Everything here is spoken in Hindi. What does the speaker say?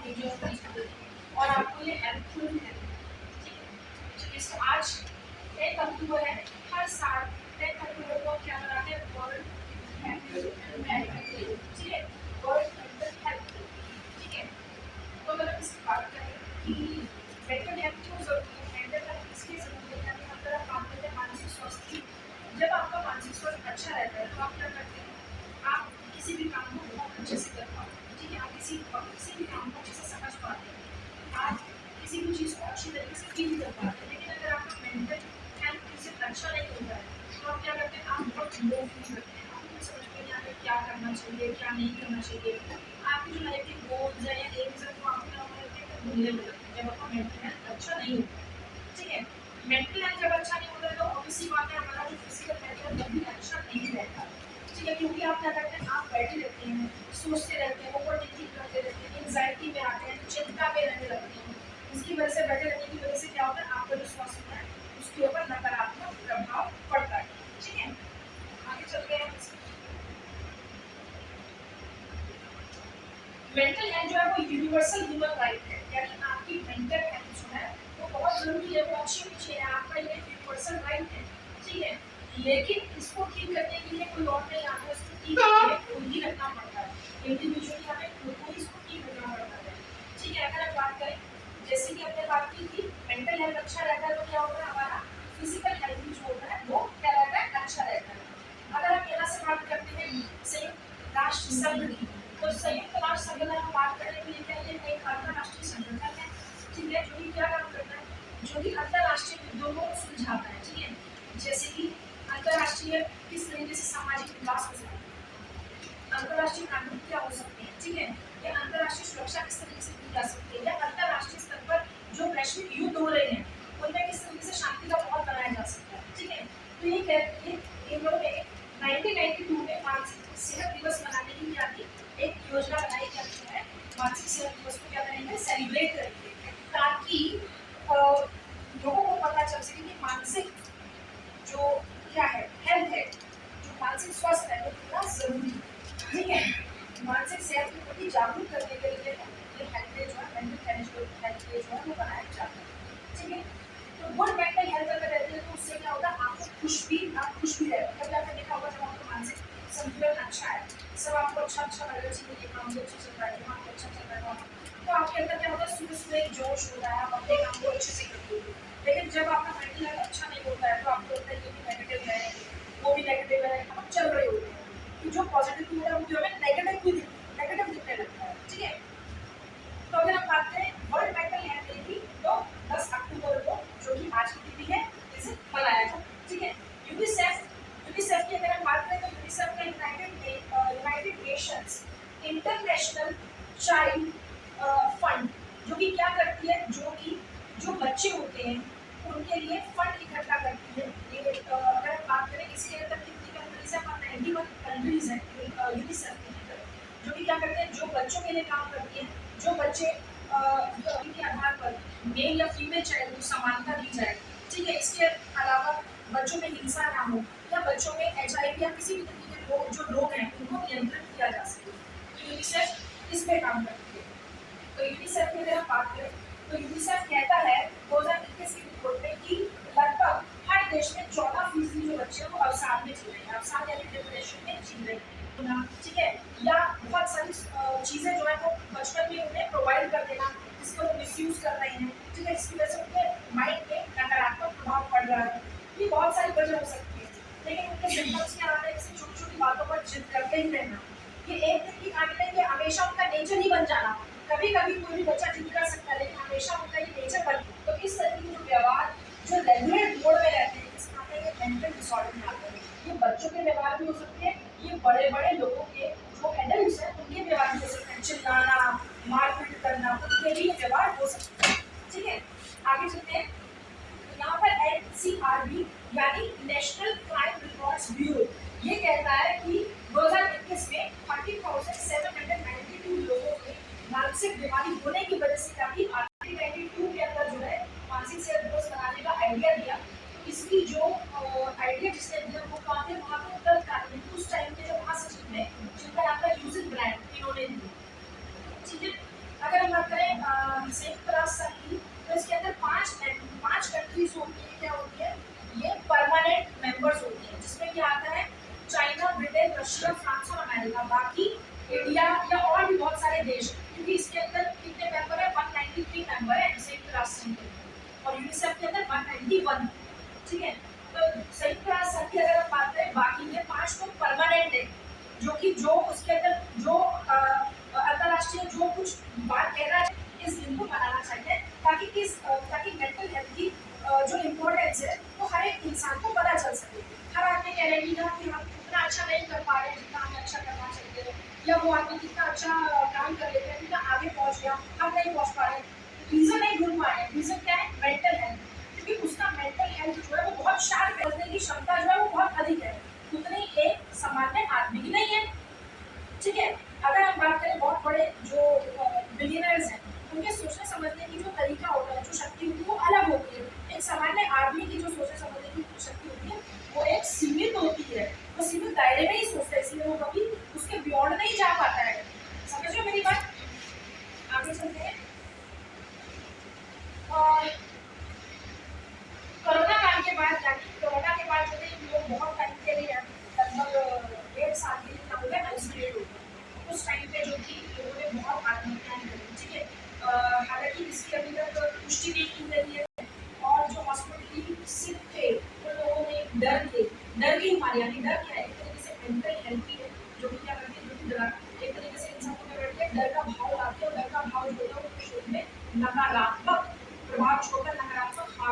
एंजॉय कर सकते हैं और आपको ये हेल्पफुल भी है। ठीक है, चलिए तो आज 10 अक्टूबर है। हर साल 10 अक्टूबर को क्या मनाते हैं? World mental health day. ठीक है, वर्ल्ड मेंटल हेल्थ डे। ठीक है, तो अगर हम इसकी बात करें कि मेंटल हेल्थ क्यों जरूरी है, मेंटल हेल्थ इसलिए जरूरी है कि अगर आप बात करते हैं मानसिक स्वास्थ्य की, जब आपका मानसिक स्वास्थ्य अच्छा रहता है तो आप क्या करते हैं, आप किसी भी काम को बहुत अच्छे से कर पाते हैं। ठीक है, आप किसी भी काम को अच्छे से समझ पाते हैं, आप किसी भी चीज़ को अच्छी तरीके से फील कर पाते हैं। लेकिन अगर आपका मेंटल हेल्थ किसी अच्छा नहीं होता है तो आप क्या करते हैं, आप बहुत लो फील करते हैं, आपको समझ में नहीं आता क्या करना चाहिए क्या नहीं करना चाहिए। आपकी जो लाइफ के गोल्स है या एम्स है वो आपको भूलने में लगते हैं जब आपका मेंटल हेल्थ अच्छा नहीं होता है। ठीक है, मेंटल हेल्थ जब अच्छा नहीं होता है तो ऑब्वियसली बात है हमारा जो फिजिकल हेल्थ है वो भी अच्छा नहीं रहता। ठीक है, क्योंकि आप क्या करते हैं, आप बैठे रहते हैं, सोचते रहते हैं, ओवर थिंकिंग करते रहते हैं, एंग्जाइटी में आते हैं, चिंता में रहने लगते हैं। इसकी वजह से बैठे रहने की वजह से क्या होता है, आपका जो स्वास्थ्य होता है उसके ऊपर नकारात्मक प्रभाव पड़ता है। ठीक है, आगे चलते हैं। मेंटल हेल्थ जो है वो यूनिवर्सल ह्यूमन राइट है, यानी आपकी मेंटल हेल्थ जो है वो बहुत जरूरी है, वो अच्छी होनी चाहिए, आपका ये यूनिवर्सल राइट है। ठीक है, लेकिन इसको ठीक करने के लिए कोई और नहीं आता है, इसको ठीक करने खुद ही रखना पड़ता है। इंडिविजुअली हमें खुद को इसको ठीक रखना पड़ता है। ठीक है, अगर हम बात करें जैसे कि हमने बात की थी मेंटल हेल्थ अच्छा रहता है तो क्या होता है, हमारा फिजिकल हेल्थ भी जो होता है वो क्या रहता है, अच्छा रहता है। अगर हम यहाँ से बात करते हैं संयुक्त राष्ट्र संघ की, तो संयुक्त राष्ट्र संघ अगर हम बात करें तो ये क्या है, एक अंतरराष्ट्रीय संगठन है। ठीक है, जो कि क्या काम करता है, जो कि अंतरराष्ट्रीय मुद्दों को सुलझाता है। ठीक है, जैसे कि अंतरराष्ट्रीय किस तरीके से सामाजिक विकास हो सकता है, अंतरराष्ट्रीय कानून क्या हो सकते हैं। ठीक है, या अंतरराष्ट्रीय सुरक्षा किस तरीके से की जा सकती है, या अंतरराष्ट्रीय स्तर पर जो वैश्विक युद्ध हो रहे हैं उनमें किस तरीके से शांति का माहौल बनाया जा सकता है। ठीक है, तो ये कहते हैं इन्होंने 1992 में मानसिक सेहत दिवस मनाने की क्या की एक योजना बनाई जाती है। मानसिक सेहत दिवस को क्या करेंगे, सेलिब्रेट करेंगे, ताकि लोगों को पता चल सके कि मानसिक जो क्या है, हेल्थ है, जो मानसिक स्वास्थ्य है वो कितना जरूरी है। ठीक है, मानसिक सेहत के प्रति जागरूक करने के लिए ये हेल्थ डे जो है, मेंटल हेल्थ डे जो है वो बनाया जाता है। ठीक है, तो गुड मेंटल हेल्थ अगर रहती है तो उससे क्या होगा, आपको आप खुश भी रहते हैं। कभी आपने देखा होगा जब आपका मानसिक संतुलन अच्छा है, सब आपको अच्छा अच्छा लगेगा, चीजें ये काम भी अच्छा चल रहा है, दिमाग भी अच्छा चल रहा है, तो आपके अंदर क्या होता है, सुबह सुबह एक जोश होता है, आप अपने काम को अच्छे से करते हो। लेकिन जब आपका मेंटल हेल्थ अच्छा नहीं होता है तो आपको लगता है ये भी नेगेटिव है, वो भी नेगेटिव है, हम चल रहे होते हैं, कि जो पॉजिटिव होता है वो जो हमें नेगेटिव दिखने लगता है। ठीक है, तो अगर हम बात करें वर्ल्ड मेंटल हेल्थ डे की, तो 10 अक्टूबर को जो कि आज की तिथि है इसे मनाया जाता है। ठीक है, यूनिसेफ की अगर हम बात करें तो यूनिसेफ का United Nations international child fund जो कि क्या करती है, जो कि जो बच्चे होते हैं उनके लिए फंड इकट्ठा करती है। ये अगर हम बात करें इसके अंदर कितनी कंट्रीज है, 91 कंट्रीज है यूनिसेफ के अंदर, जो कि क्या करते हैं, जो बच्चों के लिए काम करती है, जो बच्चे के आधार पर मेल या फीमेल चाइल्ड को समानता दी जाए। ठीक है, इसके अलावा बच्चों में हिंसा ना हो, या बच्चों में HIV या किसी भी तरीके के जो रोग हैं उनको नियंत्रित किया जा सके, तो यूनिसेफ इस पे काम करती है। तो यूनिसेफ की अगर हम बात करें तो यूनिसेफ कहता है 2021 की रिपोर्ट में कि लगभग हर देश में 14% जो बच्चे हैं वो अवसाद में जी रहे हैं, अवसाद यानी डिप्रेशन में जी रहे हैं। ठीक है, या बहुत सारी चीजें जो है वो बचपन में उन्हें प्रोवाइड कर देना जिसको वो मिसयूज कर रहे हैं। ठीक है, जिसकी वजह से उनके माइंड में नकारात्मक प्रभाव पड़ रहा है। ये बहुत सारी वजह हो सकती है, लेकिन उनके सिम्टम्स क्या आते हैं, जैसे छोटी छोटी बातों पर जिद करते ही रहना, ये एक दिन की कहानी नहीं, ये हमेशा उनका नेचर ही बन जाना। कभी कभी कोई भी बच्चा जिद कर सकता है लेकिन हमेशा उनका ये नेचर बन, तो इस तरह की जो व्यवहार जो रेगुलर मोड में रहते हैं इसमें आते हैं मेंटल डिसऑर्डर में आते हैं। ये बच्चों के व्यवहार भी हो सकते हैं, ये बड़े बड़े लोगों के जो एडल्ट्स हैं उनके व्यवहार भी हो सकते हैं, चिल्लाना, मारपीट करना, उनके भी व्यवहार हो सकते हैं। ठीक है, आगे चलते हैं। यहाँ पर NCRB यानी नेशनल क्राइम रिकॉर्ड्स ब्यूरो ये कहता है कि 2021 में 30,792 लोगों के मानसिक बीमारी होने की वजह से काफी 1992 के अंदर जो है मानसिक सेहत दिवस मनाने का आइडिया दिया। तो इसकी जो आइडिया जिसने दिया वो काफी वहाँ पे तत्कालीन उस टाइम के जो महासचिव थे जिनका नाम था यूजिन ब्रांड, इन्होंने दिया। ठीक है, अगर हम बात करें संयुक्त राष्ट्र संघ की, तो इसके अंदर पांच कंट्रीज होती है। क्या होती है? ये परमानेंट मेंबर्स होती है, जिसमें क्या आता है? चाइना, ब्रिटेन, रशिया, फ्रांस और अमेरिका। बाकी इंडिया या और भी बहुत सारे देश, क्योंकि इसके अंदर कितने मेंबर है? 193 मेंबर है संयुक्त राष्ट्र संघ के, और यूनिसेफ के अंदर 191। ठीक है, तो संयुक्त राष्ट्र संघ की अगर हम बात करें, बाकी के 5 तो परमानेंट है, जो उसके अंदर जो अंतरराष्ट्रीय जो कुछ बात कह रहा है, इस दिन को मनाना चाहिए, ताकि मेंटल हेल्थ की जो इम्पोर्टेंस है वो हर एक इंसान को पता चल सके। हर आदमी कह रहे हैं कि हम उतना अच्छा नहीं कर पा रहे हैं जितना हमें अच्छा करना चाहिए, या वो आदमी कितना अच्छा काम कर लेते हैं, कितना आगे पहुंच गया, हम नहीं पहुंच पा रहे। रीजन नहीं ढूंढ पा रहे। रीजन क्या है? मेंटल हेल्थ, क्योंकि उसका मेंटल हेल्थ जो है वो बहुत शार्प है, समझने की क्षमता जो है वो बहुत अधिक है, उतनी एक सामान्य आदमी की नहीं है। ठीक है, अगर हम बात करें बहुत बड़े जो बिलियनर्स हैं, उनके सोचने समझने की जो तरीका होता है, जो शक्ति होती है वो अलग होती है। एक सामान्य आदमी की जो सोचने समझने की शक्ति होती है वो एक सीमित होती है, वो सीमित दायरे में ही सोचता है, इसलिए वो कभी उसके बियॉन्ड नहीं जा पाता है। समझ रहे हो मेरी बात? आगे चलते हैं। और कोरोना काल के बाद, यानी कोरोना के बाद जो है लोग बहुत टाइम के लिए, लगभग 1.5 साल के लिए हो गए आइसोलेट हो गए। उस टाइम पे जो थी लोगों ने बहुत आत्महत्याएं करी। ठीक है, हालांकि इसकी अभी तक पुष्टि नहीं की गई है, और जो हॉस्पिटली सिक थे उन लोगों ने डर की मारी, यानी डर क्या है? एक तरीके से मेंटल हेल्थ ही है, जो भी क्या करती है, जो भी डर एक तरीके से इंसान को क्या करती है, डर का भाव लाती है, और डर का भाव जो होता है वो शरीर में नकारात्मक प्रभाव छोड़कर